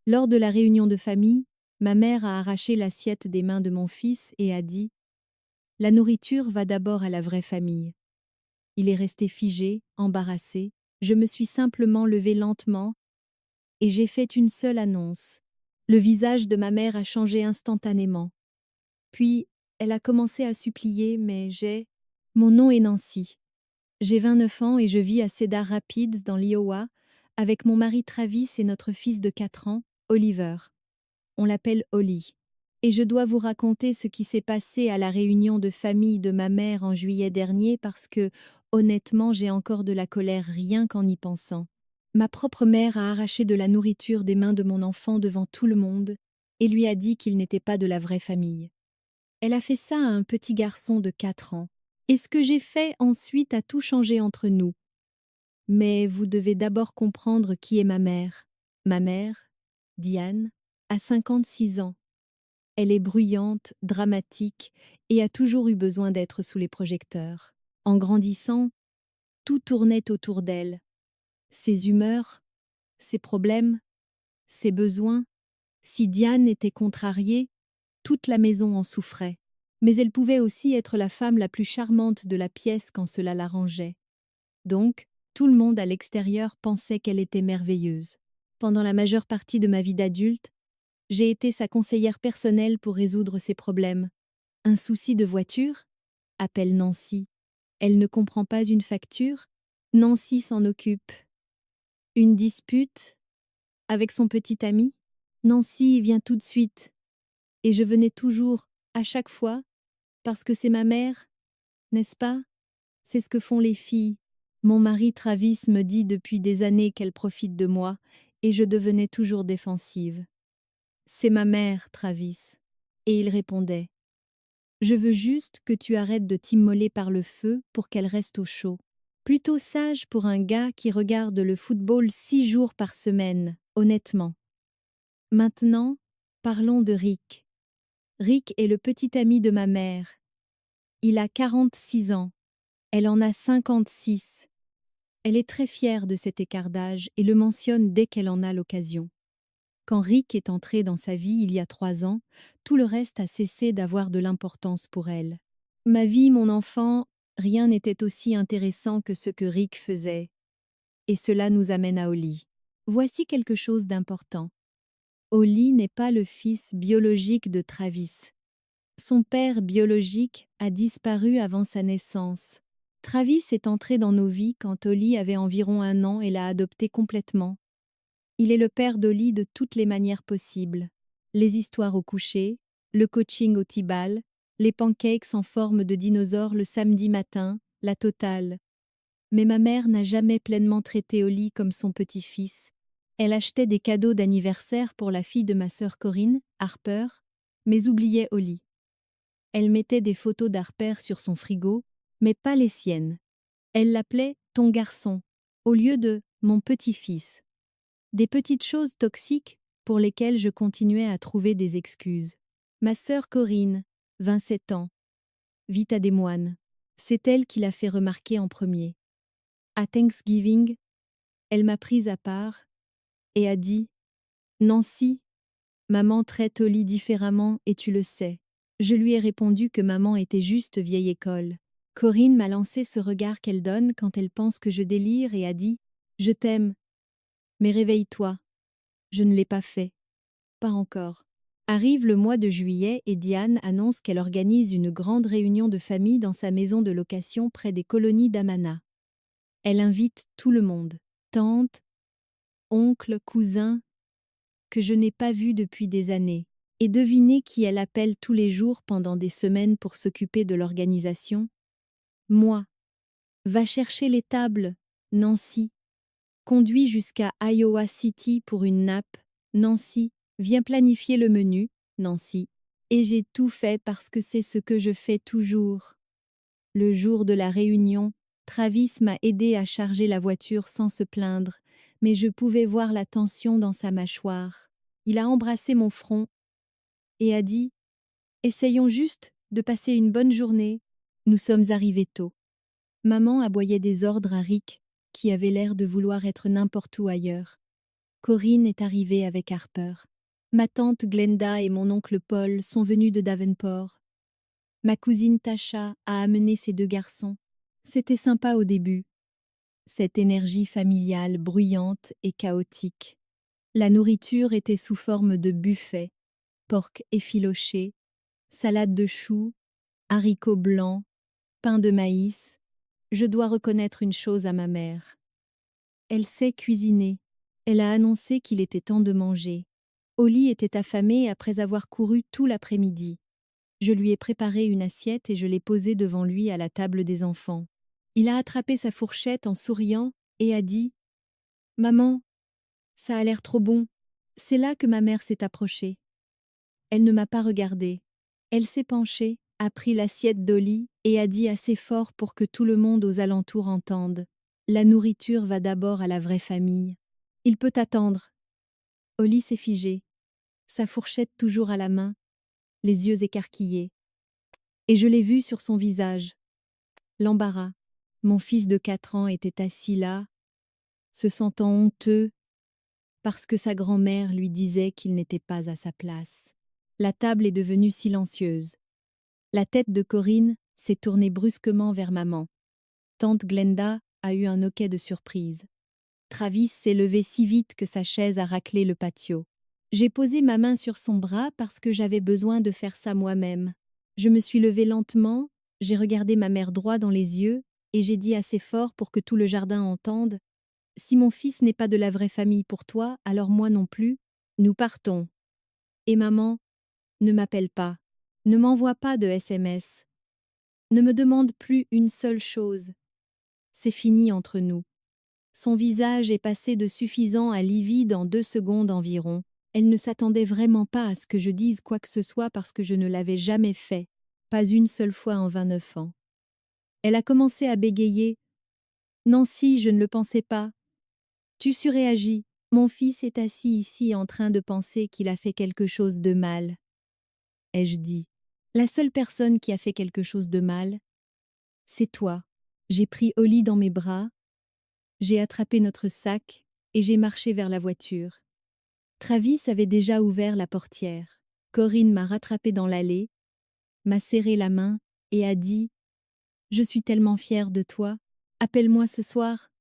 Lors de la réunion de famille, ma mère a arraché l'assiette des mains de mon fils et a dit: La nourriture va d'abord à la vraie famille. Il est resté figé, embarrassé. Je me suis simplement levée lentement et j'ai fait une seule annonce. Le visage de ma mère a changé instantanément. Puis, elle a commencé à supplier, mais Mon nom est Nancy. J'ai 29 ans et je vis à Cedar Rapids, dans l'Iowa, avec mon mari Travis et notre fils de 4 ans, Oliver. On l'appelle Holly. Et je dois vous raconter ce qui s'est passé à la réunion de famille de ma mère en juillet dernier parce que, honnêtement, j'ai encore de la colère rien qu'en y pensant. Ma propre mère a arraché de la nourriture des mains de mon enfant devant tout le monde et lui a dit qu'il n'était pas de la vraie famille. Elle a fait ça à un petit garçon de 4 ans. Et ce que j'ai fait ensuite a tout changé entre nous. Mais vous devez d'abord comprendre qui est ma mère. Ma mère, Diane, a 56 ans. Elle est bruyante, dramatique et a toujours eu besoin d'être sous les projecteurs. En grandissant, tout tournait autour d'elle. Ses humeurs, ses problèmes, ses besoins. Si Diane était contrariée, toute la maison en souffrait. Mais elle pouvait aussi être la femme la plus charmante de la pièce quand cela l'arrangeait. Donc, tout le monde à l'extérieur pensait qu'elle était merveilleuse. Pendant la majeure partie de ma vie d'adulte, j'ai été sa conseillère personnelle pour résoudre ses problèmes. Un souci de voiture? Appelle Nancy. Elle ne comprend pas une facture? Nancy s'en occupe. Une dispute? Avec son petit ami? Nancy vient tout de suite. Et je venais toujours, à chaque fois, parce que c'est ma mère, n'est-ce pas? C'est ce que font les filles. Mon mari Travis me dit depuis des années qu'elle profite de moi, et je devenais toujours défensive. C'est ma mère, Travis. Et il répondait: Je veux juste que tu arrêtes de t'immoler par le feu pour qu'elle reste au chaud. Plutôt sage pour un gars qui regarde le football 6 jours par semaine, honnêtement. Maintenant, parlons de Rick. Rick est le petit ami de ma mère. Il a 46 ans. Elle en a 56. Elle est très fière de cet écart d'âge et le mentionne dès qu'elle en a l'occasion. Quand Rick est entré dans sa vie il y a 3 ans, tout le reste a cessé d'avoir de l'importance pour elle. Ma vie, mon enfant, rien n'était aussi intéressant que ce que Rick faisait. Et cela nous amène à Holly. Voici quelque chose d'important. Holly n'est pas le fils biologique de Travis. Son père biologique a disparu avant sa naissance. Travis est entré dans nos vies quand Holly avait environ 1 an et l'a adopté complètement. Il est le père d'Holly de toutes les manières possibles. Les histoires au coucher, le coaching au T-ball, les pancakes en forme de dinosaure le samedi matin, la totale. Mais ma mère n'a jamais pleinement traité Holly comme son petit-fils. Elle achetait des cadeaux d'anniversaire pour la fille de ma sœur Corinne, Harper, mais oubliait Holly. Elle mettait des photos d'Harper sur son frigo, mais pas les siennes. Elle l'appelait « ton garçon » au lieu de « mon petit-fils ». Des petites choses toxiques pour lesquelles je continuais à trouver des excuses. Ma sœur Corinne, 27 ans, vit à Des Moines. C'est elle qui l'a fait remarquer en premier. À Thanksgiving, elle m'a prise à part et a dit: Nancy, maman traite Holly différemment et tu le sais. Je lui ai répondu que maman était juste vieille école. Corinne m'a lancé ce regard qu'elle donne quand elle pense que je délire et a dit: Je t'aime, mais réveille-toi. Je ne l'ai pas fait. Pas encore. Arrive le mois de juillet et Diane annonce qu'elle organise une grande réunion de famille dans sa maison de location près des colonies d'Amana. Elle invite tout le monde, tantes, oncles, cousins, que je n'ai pas vus depuis des années. Et devinez qui elle appelle tous les jours pendant des semaines pour s'occuper de l'organisation? Moi. Va chercher les tables, Nancy. Conduis jusqu'à Iowa City pour une nappe, Nancy. Viens planifier le menu, Nancy. Et j'ai tout fait parce que c'est ce que je fais toujours. Le jour de la réunion, Travis m'a aidé à charger la voiture sans se plaindre, mais je pouvais voir la tension dans sa mâchoire. Il a embrassé mon front et a dit: Essayons juste de passer une bonne journée. Nous sommes arrivés tôt. Maman aboyait des ordres à Rick, qui avait l'air de vouloir être n'importe où ailleurs. Corinne est arrivée avec Harper. Ma tante Glenda et mon oncle Paul sont venus de Davenport. Ma cousine Tasha a amené ses 2 garçons. C'était sympa au début. Cette énergie familiale bruyante et chaotique. La nourriture était sous forme de buffet, porc effiloché, salade de choux, haricots blancs, pain de maïs. Je dois reconnaître une chose à ma mère. Elle sait cuisiner. Elle a annoncé qu'il était temps de manger. Oli était affamé après avoir couru tout l'après-midi. Je lui ai préparé une assiette et je l'ai posée devant lui à la table des enfants. Il a attrapé sa fourchette en souriant et a dit « Maman, ça a l'air trop bon. » C'est là que ma mère s'est approchée. Elle ne m'a pas regardée. Elle s'est penchée, a pris l'assiette d'Oli et a dit assez fort pour que tout le monde aux alentours entende. La nourriture va d'abord à la vraie famille. Il peut attendre. Oli s'est figé, sa fourchette toujours à la main, les yeux écarquillés. Et je l'ai vu sur son visage. L'embarras. Mon fils de 4 ans était assis là, se sentant honteux, parce que sa grand-mère lui disait qu'il n'était pas à sa place. La table est devenue silencieuse. La tête de Corinne s'est tournée brusquement vers maman. Tante Glenda a eu un hoquet de surprise. Travis s'est levé si vite que sa chaise a raclé le patio. J'ai posé ma main sur son bras parce que j'avais besoin de faire ça moi-même. Je me suis levée lentement, j'ai regardé ma mère droit dans les yeux et j'ai dit assez fort pour que tout le jardin entende « Si mon fils n'est pas de la vraie famille pour toi, alors moi non plus, nous partons. Et maman, ne m'appelle pas, ne m'envoie pas de SMS. Ne me demande plus une seule chose. C'est fini entre nous. » Son visage est passé de suffisant à livide en 2 secondes environ. Elle ne s'attendait vraiment pas à ce que je dise quoi que ce soit parce que je ne l'avais jamais fait, pas une seule fois en 29 ans. Elle a commencé à bégayer. « Nancy, je ne le pensais pas. Tu surréagis. Mon fils est assis ici en train de penser qu'il a fait quelque chose de mal. » Ai-je dit. La seule personne qui a fait quelque chose de mal, c'est toi. J'ai pris Oli dans mes bras, j'ai attrapé notre sac et j'ai marché vers la voiture. Travis avait déjà ouvert la portière. Corinne m'a rattrapé dans l'allée, m'a serré la main et a dit « Je suis tellement fière de toi. Appelle-moi ce soir. »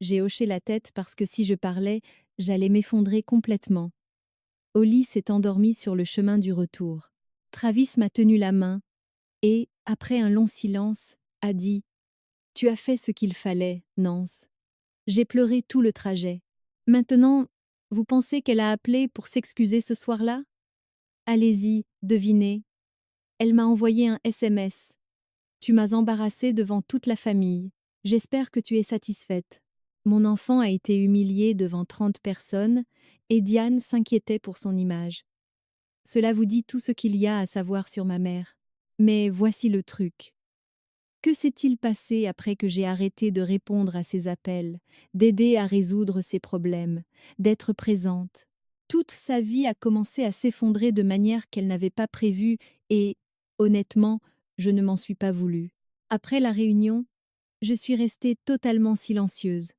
J'ai hoché la tête parce que si je parlais, j'allais m'effondrer complètement. Oli s'est endormi sur le chemin du retour. Travis m'a tenu la main et, après un long silence, a dit « Tu as fait ce qu'il fallait, Nance. » J'ai pleuré tout le trajet. Maintenant, vous pensez qu'elle a appelé pour s'excuser ce soir-là? Allez-y, devinez. Elle m'a envoyé un SMS. Tu m'as embarrassée devant toute la famille. J'espère que tu es satisfaite. Mon enfant a été humilié devant 30 personnes et Diane s'inquiétait pour son image. Cela vous dit tout ce qu'il y a à savoir sur ma mère. Mais voici le truc. Que s'est-il passé après que j'ai arrêté de répondre à ses appels, d'aider à résoudre ses problèmes, d'être présente? Toute sa vie a commencé à s'effondrer de manière qu'elle n'avait pas prévue et, honnêtement, je ne m'en suis pas voulu. Après la réunion, je suis restée totalement silencieuse.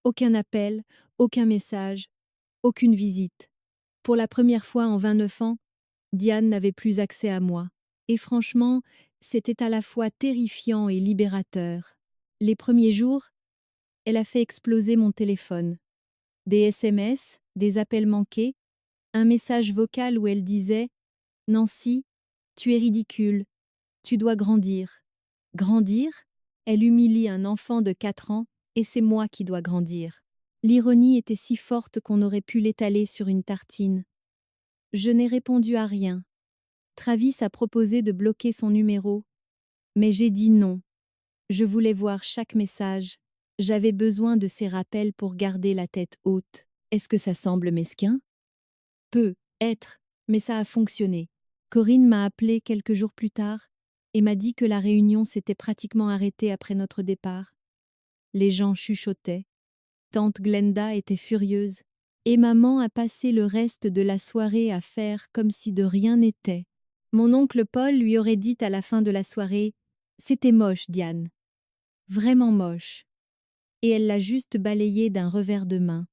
Aucun appel, aucun message, aucune visite. Pour la première fois en 29 ans, Diane n'avait plus accès à moi. Et franchement, c'était à la fois terrifiant et libérateur. Les premiers jours, elle a fait exploser mon téléphone. Des SMS, des appels manqués, un message vocal où elle disait « Nancy, tu es ridicule, tu dois grandir. » Grandir? Elle humilie un enfant de 4 ans et c'est moi qui dois grandir. L'ironie était si forte qu'on aurait pu l'étaler sur une tartine. Je n'ai répondu à rien. Travis a proposé de bloquer son numéro, mais j'ai dit non. Je voulais voir chaque message. J'avais besoin de ces rappels pour garder la tête haute. Est-ce que ça semble mesquin? Peut être, mais ça a fonctionné. Corinne m'a appelé quelques jours plus tard et m'a dit que la réunion s'était pratiquement arrêtée après notre départ. Les gens chuchotaient. Tante Glenda était furieuse et maman a passé le reste de la soirée à faire comme si de rien n'était. Mon oncle Paul lui aurait dit à la fin de la soirée « C'était moche, Diane. Vraiment moche. » Et elle l'a juste balayé d'un revers de main.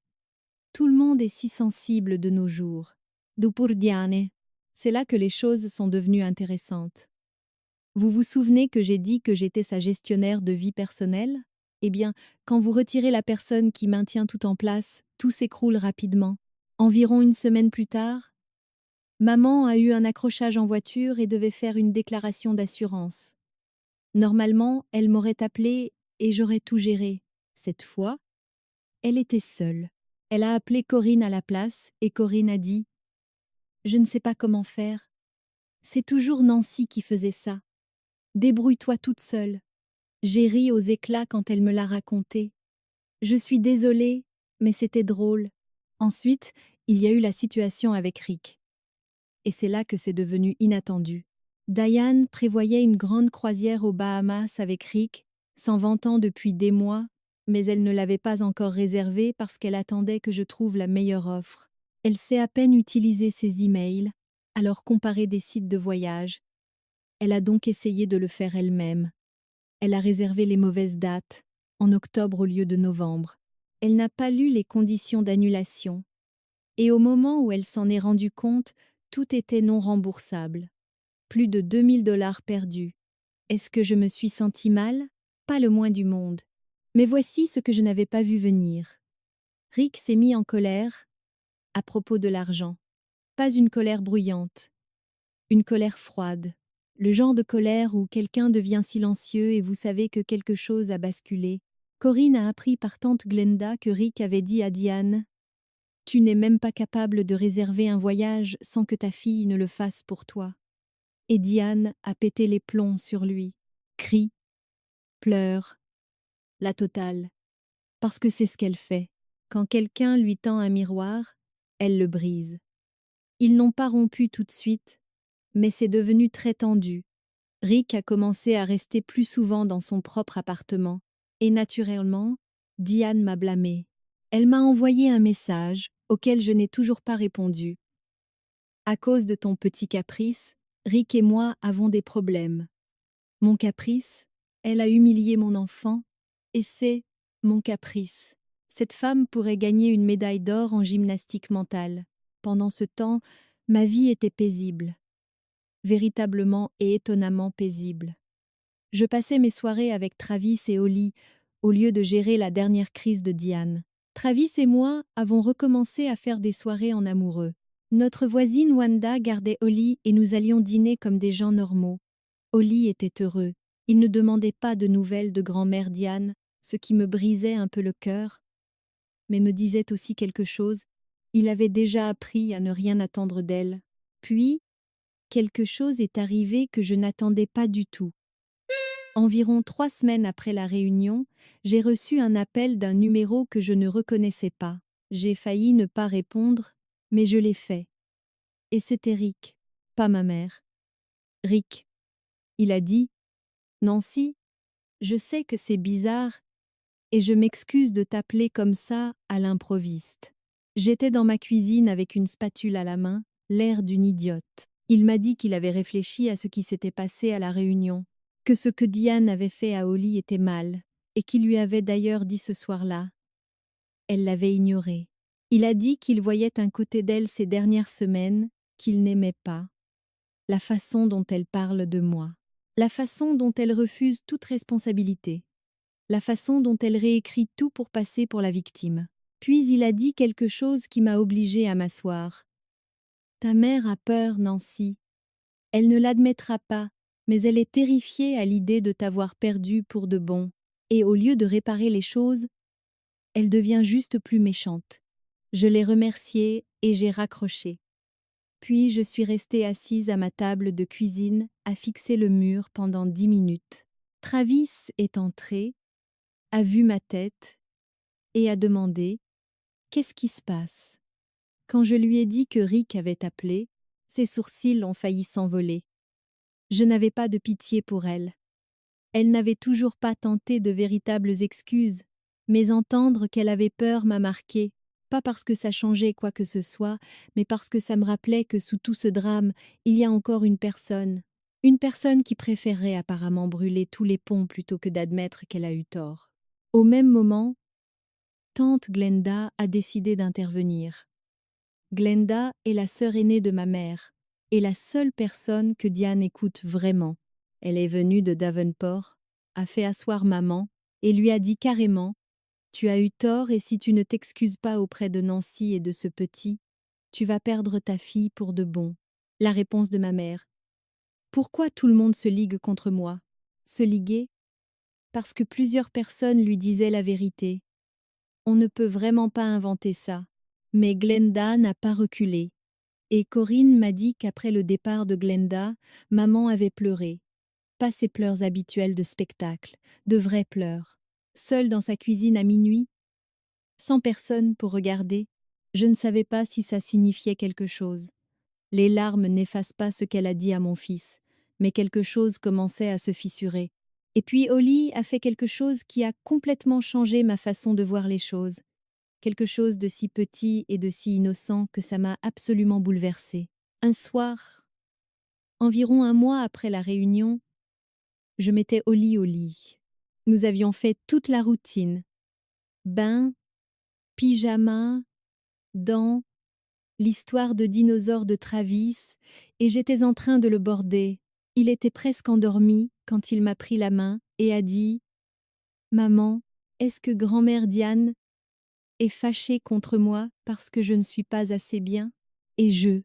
Tout le monde est si sensible de nos jours. Dupur Diane. C'est là que les choses sont devenues intéressantes. Vous vous souvenez que j'ai dit que j'étais sa gestionnaire de vie personnelle? Eh bien, quand vous retirez la personne qui maintient tout en place, tout s'écroule rapidement. Environ une semaine plus tard, maman a eu un accrochage en voiture et devait faire une déclaration d'assurance. Normalement, elle m'aurait appelé et j'aurais tout géré. Cette fois, elle était seule. Elle a appelé Corinne à la place et Corinne a dit: Je ne sais pas comment faire. C'est toujours Nancy qui faisait ça. Débrouille-toi toute seule. J'ai ri aux éclats quand elle me l'a raconté. Je suis désolée, mais c'était drôle. Ensuite, il y a eu la situation avec Rick. Et c'est là que c'est devenu inattendu. Diane prévoyait une grande croisière aux Bahamas avec Rick, s'en vantant depuis des mois, mais elle ne l'avait pas encore réservée parce qu'elle attendait que je trouve la meilleure offre. Elle sait à peine utiliser ses emails, alors comparer des sites de voyage. Elle a donc essayé de le faire elle-même. Elle a réservé les mauvaises dates, en octobre au lieu de novembre. Elle n'a pas lu les conditions d'annulation. Et au moment où elle s'en est rendue compte, tout était non remboursable. Plus de 2000 $ perdus. Est-ce que je me suis sentie mal? Pas le moins du monde. Mais voici ce que je n'avais pas vu venir. Rick s'est mis en colère à propos de l'argent. Pas une colère bruyante, une colère froide. Le genre de colère où quelqu'un devient silencieux et vous savez que quelque chose a basculé. Corinne a appris par tante Glenda que Rick avait dit à Diane: Tu n'es même pas capable de réserver un voyage sans que ta fille ne le fasse pour toi. Et Diane a pété les plombs sur lui. Crie, pleure, la totale. Parce que c'est ce qu'elle fait. Quand quelqu'un lui tend un miroir, elle le brise. Ils n'ont pas rompu tout de suite, mais c'est devenu très tendu. Rick a commencé à rester plus souvent dans son propre appartement, et naturellement, Diane m'a blâmée. Elle m'a envoyé un message auquel je n'ai toujours pas répondu. À cause de ton petit caprice, Rick et moi avons des problèmes. Mon caprice, elle a humilié mon enfant, et c'est mon caprice. Cette femme pourrait gagner une médaille d'or en gymnastique mentale. Pendant ce temps, ma vie était paisible, véritablement et étonnamment paisible. Je passais mes soirées avec Travis et Holly, au lieu de gérer la dernière crise de Diane. Travis et moi avons recommencé à faire des soirées en amoureux. Notre voisine Wanda gardait Holly et nous allions dîner comme des gens normaux. Holly était heureux. Il ne demandait pas de nouvelles de grand-mère Diane, ce qui me brisait un peu le cœur, mais me disait aussi quelque chose. Il avait déjà appris à ne rien attendre d'elle. Puis, quelque chose est arrivé que je n'attendais pas du tout. Environ 3 semaines après la réunion, j'ai reçu un appel d'un numéro que je ne reconnaissais pas. J'ai failli ne pas répondre, mais je l'ai fait. Et c'était Rick, pas ma mère. Rick. Il a dit: Nancy, je sais que c'est bizarre, et je m'excuse de t'appeler comme ça à l'improviste. J'étais dans ma cuisine avec une spatule à la main, l'air d'une idiote. Il m'a dit qu'il avait réfléchi à ce qui s'était passé à la réunion, que ce que Diane avait fait à Holly était mal, et qu'il lui avait d'ailleurs dit ce soir-là. Elle l'avait ignoré. Il a dit qu'il voyait un côté d'elle ces dernières semaines qu'il n'aimait pas. La façon dont elle parle de moi. La façon dont elle refuse toute responsabilité. La façon dont elle réécrit tout pour passer pour la victime. Puis il a dit quelque chose qui m'a obligée à m'asseoir. Ta mère a peur, Nancy. Elle ne l'admettra pas, mais elle est terrifiée à l'idée de t'avoir perdu pour de bon. Et au lieu de réparer les choses, elle devient juste plus méchante. Je l'ai remerciée et j'ai raccroché. Puis je suis restée assise à ma table de cuisine à fixer le mur pendant 10 minutes. Travis est entré, a vu ma tête et a demandé: Qu'est-ce qui se passe? Quand je lui ai dit que Rick avait appelé, ses sourcils ont failli s'envoler. Je n'avais pas de pitié pour elle. Elle n'avait toujours pas tenté de véritables excuses, mais entendre qu'elle avait peur m'a marqué, pas parce que ça changeait quoi que ce soit, mais parce que ça me rappelait que sous tout ce drame, il y a encore une personne qui préférerait apparemment brûler tous les ponts plutôt que d'admettre qu'elle a eu tort. Au même moment, tante Glenda a décidé d'intervenir. Glenda est la sœur aînée de ma mère, et la seule personne que Diane écoute vraiment. Elle est venue de Davenport, a fait asseoir maman, et lui a dit carrément: tu as eu tort et si tu ne t'excuses pas auprès de Nancy et de ce petit, tu vas perdre ta fille pour de bon. La réponse de ma mère: pourquoi tout le monde se ligue contre moi? Se liguer? Parce que plusieurs personnes lui disaient la vérité. On ne peut vraiment pas inventer ça. Mais Glenda n'a pas reculé. Et Corinne m'a dit qu'après le départ de Glenda, maman avait pleuré. Pas ses pleurs habituels de spectacle, de vrais pleurs. Seule dans sa cuisine à minuit, sans personne pour regarder, je ne savais pas si ça signifiait quelque chose. Les larmes n'effacent pas ce qu'elle a dit à mon fils, mais quelque chose commençait à se fissurer. Et puis Holly a fait quelque chose qui a complètement changé ma façon de voir les choses. Quelque chose de si petit et de si innocent que ça m'a absolument bouleversée. Un soir, environ un mois après la réunion, je mettais Holly au lit. Nous avions fait toute la routine. Bain, pyjama, dents, l'histoire de dinosaure de Travis, et j'étais en train de le border. Il était presque endormi quand il m'a pris la main et a dit: maman, est-ce que grand-mère Diane est fâchée contre moi parce que je ne suis pas assez bien? Et je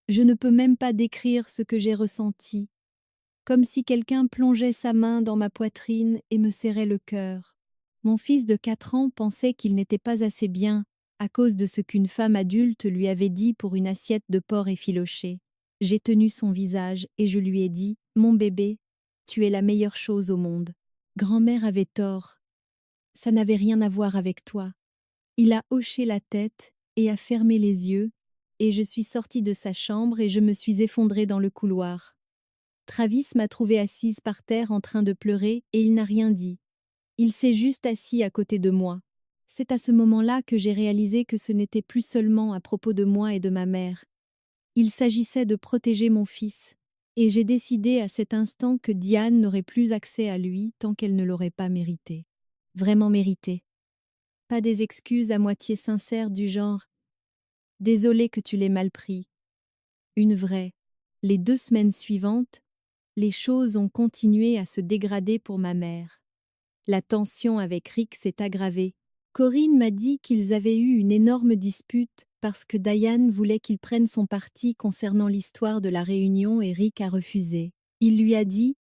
ne peux même pas décrire ce que j'ai ressenti, comme si quelqu'un plongeait sa main dans ma poitrine et me serrait le cœur. Mon fils de 4 ans pensait qu'il n'était pas assez bien à cause de ce qu'une femme adulte lui avait dit pour une assiette de porc effiloché. J'ai tenu son visage et je lui ai dit: mon bébé, tu es la meilleure chose au monde. Grand-mère avait tort. Ça n'avait rien à voir avec toi. Il a hoché la tête et a fermé les yeux, et je suis sortie de sa chambre et je me suis effondrée dans le couloir. Travis m'a trouvée assise par terre en train de pleurer et il n'a rien dit. Il s'est juste assis à côté de moi. C'est à ce moment-là que j'ai réalisé que ce n'était plus seulement à propos de moi et de ma mère. Il s'agissait de protéger mon fils. Et j'ai décidé à cet instant que Diane n'aurait plus accès à lui tant qu'elle ne l'aurait pas mérité. Vraiment mérité. Pas des excuses à moitié sincères du genre: désolé que tu l'aies mal pris. Une vraie. Les 2 semaines suivantes, les choses ont continué à se dégrader pour ma mère. La tension avec Rick s'est aggravée. Corinne m'a dit qu'ils avaient eu une énorme dispute parce que Diane voulait qu'il prenne son parti concernant l'histoire de la réunion et Rick a refusé. Il lui a dit: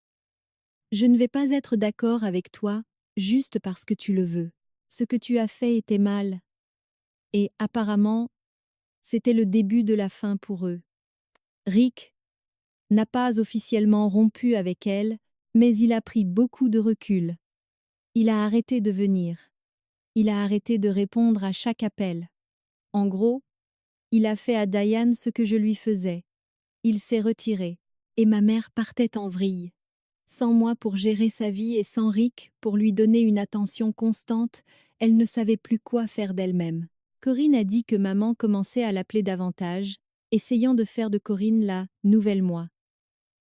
je ne vais pas être d'accord avec toi juste parce que tu le veux. Ce que tu as fait était mal. Et apparemment, c'était le début de la fin pour eux. Rick n'a pas officiellement rompu avec elle, mais il a pris beaucoup de recul. Il a arrêté de venir. Il a arrêté de répondre à chaque appel. En gros, il a fait à Diane ce que je lui faisais. Il s'est retiré. Et ma mère partait en vrille. Sans moi pour gérer sa vie et sans Rick pour lui donner une attention constante, elle ne savait plus quoi faire d'elle-même. Corinne a dit que maman commençait à l'appeler davantage, essayant de faire de Corinne la nouvelle moi.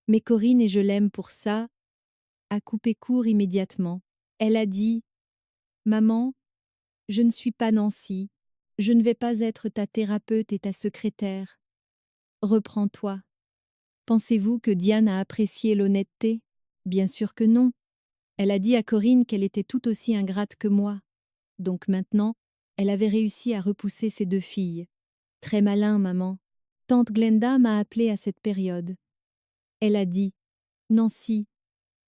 Mais Corinne, et je l'aime pour ça, a coupé court immédiatement. Elle a dit: maman, je ne suis pas Nancy, je ne vais pas être ta thérapeute et ta secrétaire. Reprends-toi. Pensez-vous que Diane a apprécié l'honnêteté? Bien sûr que non. Elle a dit à Corinne qu'elle était tout aussi ingrate que moi. Donc maintenant, elle avait réussi à repousser ses 2 filles. Très malin, maman. Tante Glenda m'a appelée à cette période. Elle a dit: Nancy,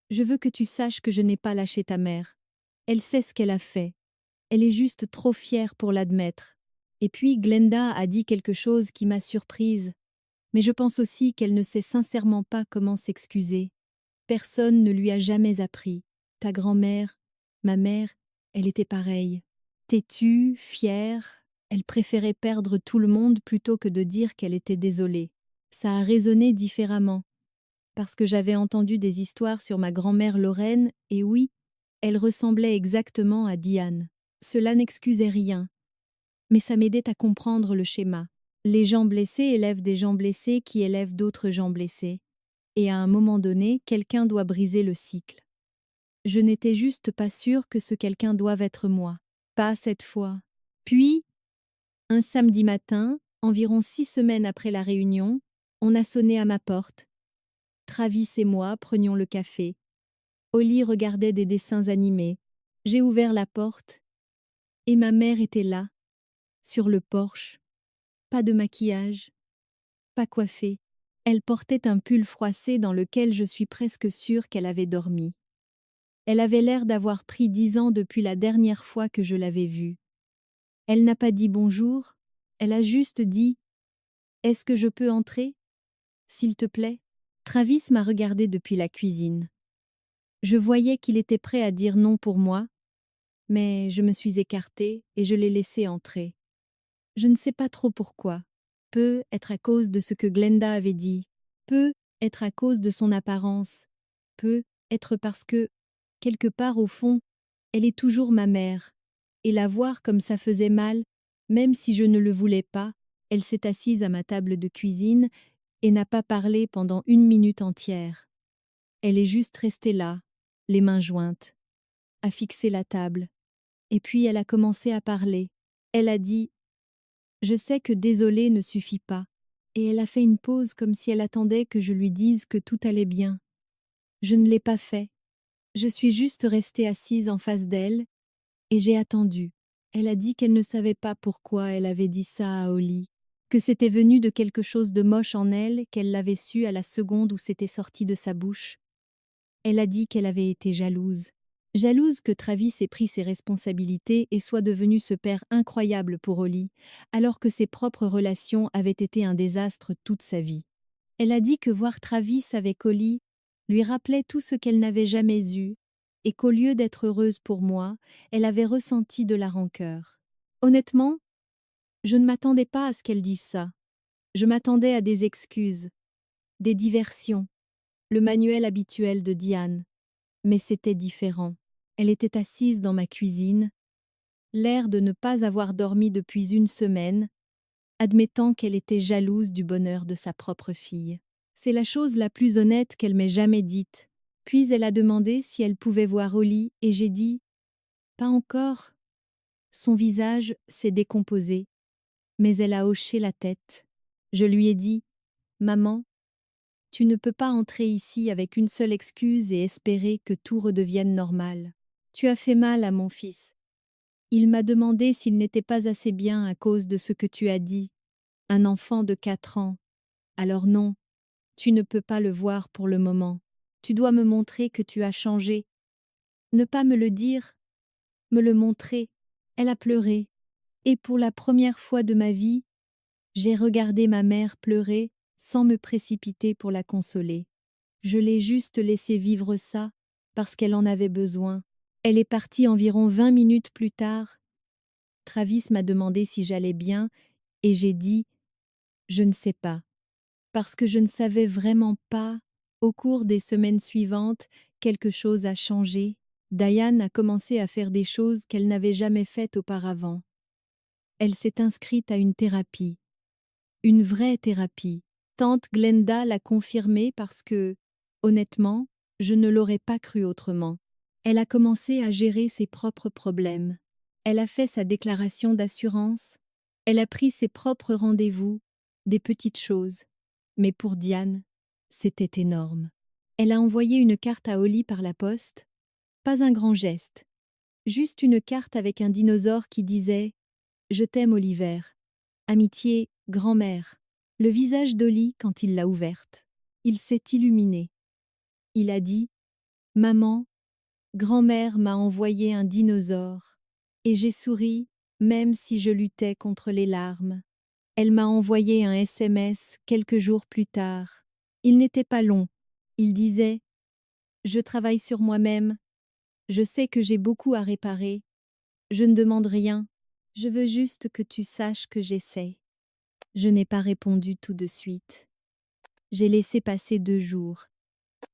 je veux que tu saches que je n'ai pas lâché ta mère. Elle sait ce qu'elle a fait. Elle est juste trop fière pour l'admettre. Et puis Glenda a dit quelque chose qui m'a surprise. Mais je pense aussi qu'elle ne sait sincèrement pas comment s'excuser. Personne ne lui a jamais appris. Ta grand-mère, ma mère, elle était pareille. Têtue, fière, elle préférait perdre tout le monde plutôt que de dire qu'elle était désolée. Ça a résonné différemment. Parce que j'avais entendu des histoires sur ma grand-mère Lorraine, et oui, elle ressemblait exactement à Diane. Cela n'excusait rien, mais ça m'aidait à comprendre le schéma. Les gens blessés élèvent des gens blessés qui élèvent d'autres gens blessés. Et à un moment donné, quelqu'un doit briser le cycle. Je n'étais juste pas sûre que ce quelqu'un doive être moi. pas cette fois. Puis, un samedi matin, environ 6 semaines après la réunion, on a sonné à ma porte. Travis et moi prenions le café. Holly regardait des dessins animés. J'ai ouvert la porte et ma mère était là, sur le porche. Pas de maquillage, pas coiffée. Elle portait un pull froissé dans lequel je suis presque sûre qu'elle avait dormi. Elle avait l'air d'avoir pris 10 ans depuis la dernière fois que je l'avais vue. Elle n'a pas dit bonjour, elle a juste dit « Est-ce que je peux entrer, s'il te plaît ?» Travis m'a regardé depuis la cuisine. Je voyais qu'il était prêt à dire non pour moi, mais je me suis écartée et je l'ai laissé entrer. Je ne sais pas trop pourquoi. Peut être à cause de ce que Glenda avait dit, peut être à cause de son apparence, peut être parce que, quelque part au fond, elle est toujours ma mère, et la voir comme ça faisait mal, même si je ne le voulais pas, elle s'est assise à ma table de cuisine et n'a pas parlé pendant 1 minute entière. Elle est juste restée là, les mains jointes, à fixer la table. Et puis elle a commencé à parler. Elle a dit « Je sais que désolé ne suffit pas ». Et elle a fait une pause comme si elle attendait que je lui dise que tout allait bien. Je ne l'ai pas fait. Je suis juste restée assise en face d'elle et j'ai attendu. Elle a dit qu'elle ne savait pas pourquoi elle avait dit ça à Holly, que c'était venu de quelque chose de moche en elle, qu'elle l'avait su à la seconde où c'était sorti de sa bouche. Elle a dit qu'elle avait été jalouse. Jalouse que Travis ait pris ses responsabilités et soit devenu ce père incroyable pour Holly, alors que ses propres relations avaient été un désastre toute sa vie. Elle a dit que voir Travis avec Holly lui rappelait tout ce qu'elle n'avait jamais eu, et qu'au lieu d'être heureuse pour moi, elle avait ressenti de la rancœur. Honnêtement, je ne m'attendais pas à ce qu'elle dise ça. Je m'attendais à des excuses, des diversions, le manuel habituel de Diane. Mais c'était différent. Elle était assise dans ma cuisine, l'air de ne pas avoir dormi depuis 1 semaine, admettant qu'elle était jalouse du bonheur de sa propre fille. C'est la chose la plus honnête qu'elle m'ait jamais dite. Puis elle a demandé si elle pouvait voir Holly et j'ai dit « Pas encore ». Son visage s'est décomposé, mais elle a hoché la tête. Je lui ai dit « Maman, tu ne peux pas entrer ici avec une seule excuse et espérer que tout redevienne normal. Tu as fait mal à mon fils. Il m'a demandé s'il n'était pas assez bien à cause de ce que tu as dit. Un enfant de 4 ans. Alors non, tu ne peux pas le voir pour le moment. Tu dois me montrer que tu as changé. Ne pas me le dire, me le montrer. » Elle a pleuré. Et pour la première fois de ma vie, j'ai regardé ma mère pleurer sans me précipiter pour la consoler. Je l'ai juste laissée vivre ça parce qu'elle en avait besoin. Elle est partie environ 20 minutes plus tard. Travis m'a demandé si j'allais bien et j'ai dit « Je ne sais pas ». Parce que je ne savais vraiment pas. Au cours des semaines suivantes, quelque chose a changé. Diane a commencé à faire des choses qu'elle n'avait jamais faites auparavant. Elle s'est inscrite à une thérapie. Une vraie thérapie. Tante Glenda l'a confirmé parce que, honnêtement, je ne l'aurais pas cru autrement. Elle a commencé à gérer ses propres problèmes. Elle a fait sa déclaration d'assurance. Elle a pris ses propres rendez-vous, des petites choses. Mais pour Diane, c'était énorme. Elle a envoyé une carte à Holly par la poste. Pas un grand geste. Juste une carte avec un dinosaure qui disait « Je t'aime, Oliver. Amitié, grand-mère ». Le visage d'Holly, quand il l'a ouverte, il s'est illuminé. Il a dit « Maman, grand-mère m'a envoyé un dinosaure. » Et j'ai souri, même si je luttais contre les larmes. Elle m'a envoyé un SMS quelques jours plus tard. Il n'était pas long. Il disait « Je travaille sur moi-même. Je sais que j'ai beaucoup à réparer. Je ne demande rien. Je veux juste que tu saches que j'essaie. » Je n'ai pas répondu tout de suite. J'ai laissé passer 2 jours.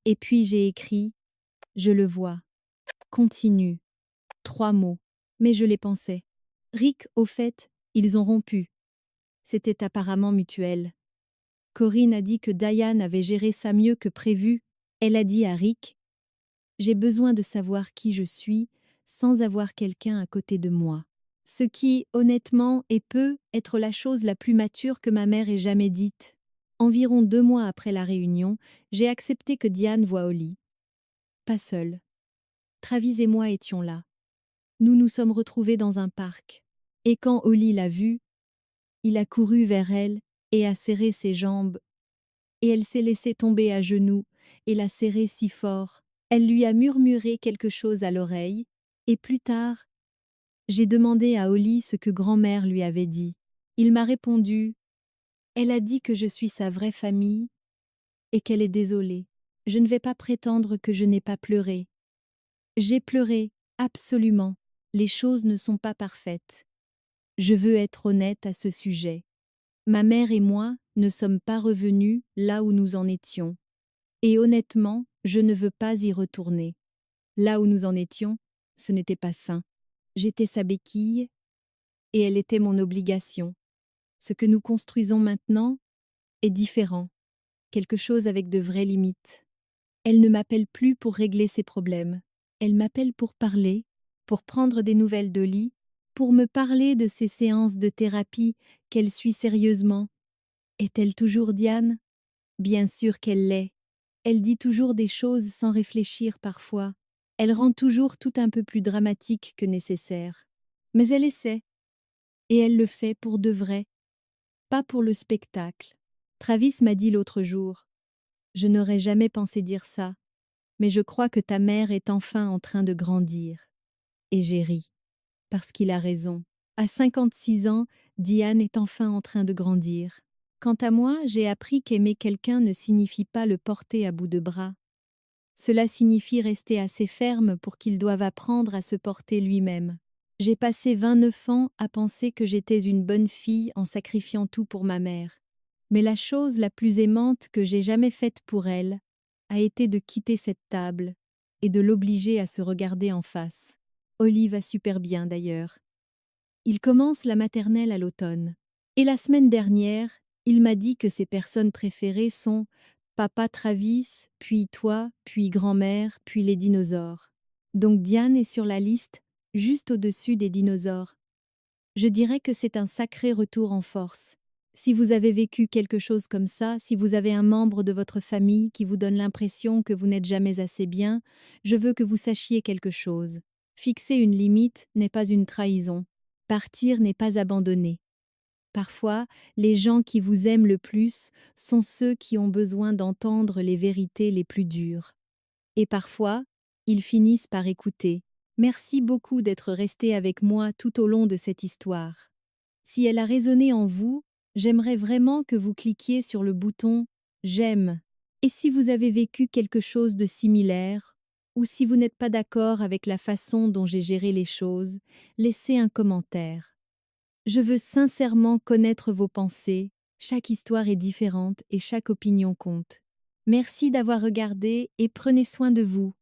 Et puis j'ai écrit « Je le vois. Continue. » 3 mots. Mais je les pensais. Rick, au fait, ils ont rompu. C'était apparemment mutuel. Corinne a dit que Diane avait géré ça mieux que prévu. Elle a dit à Rick « J'ai besoin de savoir qui je suis sans avoir quelqu'un à côté de moi. » Ce qui, honnêtement, peut être la chose la plus mature que ma mère ait jamais dite. Environ 2 mois après la réunion, j'ai accepté que Diane voie au lit. Pas seule. Travis et moi étions là. Nous nous sommes retrouvés dans un parc. Et quand Oli l'a vue, il a couru vers elle et a serré ses jambes. Et elle s'est laissée tomber à genoux et l'a serré si fort. Elle lui a murmuré quelque chose à l'oreille. Et plus tard, j'ai demandé à Oli ce que grand-mère lui avait dit. Il m'a répondu « Elle a dit que je suis sa vraie famille et qu'elle est désolée. Je ne vais pas prétendre que je n'ai pas pleuré. J'ai pleuré, absolument. Les choses ne sont pas parfaites. Je veux être honnête à ce sujet. Ma mère et moi ne sommes pas revenus là où nous en étions. Et honnêtement, je ne veux pas y retourner. Là où nous en étions, ce n'était pas sain. J'étais sa béquille et elle était mon obligation. Ce que nous construisons maintenant est différent, quelque chose avec de vraies limites. Elle ne m'appelle plus pour régler ses problèmes. Elle m'appelle pour parler, pour prendre des nouvelles d'Oli, pour me parler de ses séances de thérapie qu'elle suit sérieusement. Est-elle toujours Diane? Bien sûr qu'elle l'est. Elle dit toujours des choses sans réfléchir parfois. Elle rend toujours tout un peu plus dramatique que nécessaire. Mais elle essaie. Et elle le fait pour de vrai, pas pour le spectacle. Travis m'a dit l'autre jour « Je n'aurais jamais pensé dire ça, mais je crois que ta mère est enfin en train de grandir. » Et j'ai ri, parce qu'il a raison. À 56 ans, Diane est enfin en train de grandir. Quant à moi, j'ai appris qu'aimer quelqu'un ne signifie pas le porter à bout de bras. Cela signifie rester assez ferme pour qu'il doive apprendre à se porter lui-même. J'ai passé 29 ans à penser que j'étais une bonne fille en sacrifiant tout pour ma mère. Mais la chose la plus aimante que j'ai jamais faite pour elle a été de quitter cette table et de l'obliger à se regarder en face. Oli va super bien d'ailleurs. Il commence la maternelle à l'automne. Et la semaine dernière, il m'a dit que ses personnes préférées sont Papa Travis, puis toi, puis grand-mère, puis les dinosaures. Donc Diane est sur la liste, juste au-dessus des dinosaures. Je dirais que c'est un sacré retour en force. Si vous avez vécu quelque chose comme ça, si vous avez un membre de votre famille qui vous donne l'impression que vous n'êtes jamais assez bien, je veux que vous sachiez quelque chose. Fixer une limite n'est pas une trahison. Partir n'est pas abandonner. Parfois, les gens qui vous aiment le plus sont ceux qui ont besoin d'entendre les vérités les plus dures. Et parfois, ils finissent par écouter. Merci beaucoup d'être resté avec moi tout au long de cette histoire. Si elle a résonné en vous, j'aimerais vraiment que vous cliquiez sur le bouton « J'aime ». Et si vous avez vécu quelque chose de similaire, ou si vous n'êtes pas d'accord avec la façon dont j'ai géré les choses, laissez un commentaire. Je veux sincèrement connaître vos pensées. Chaque histoire est différente et chaque opinion compte. Merci d'avoir regardé et prenez soin de vous.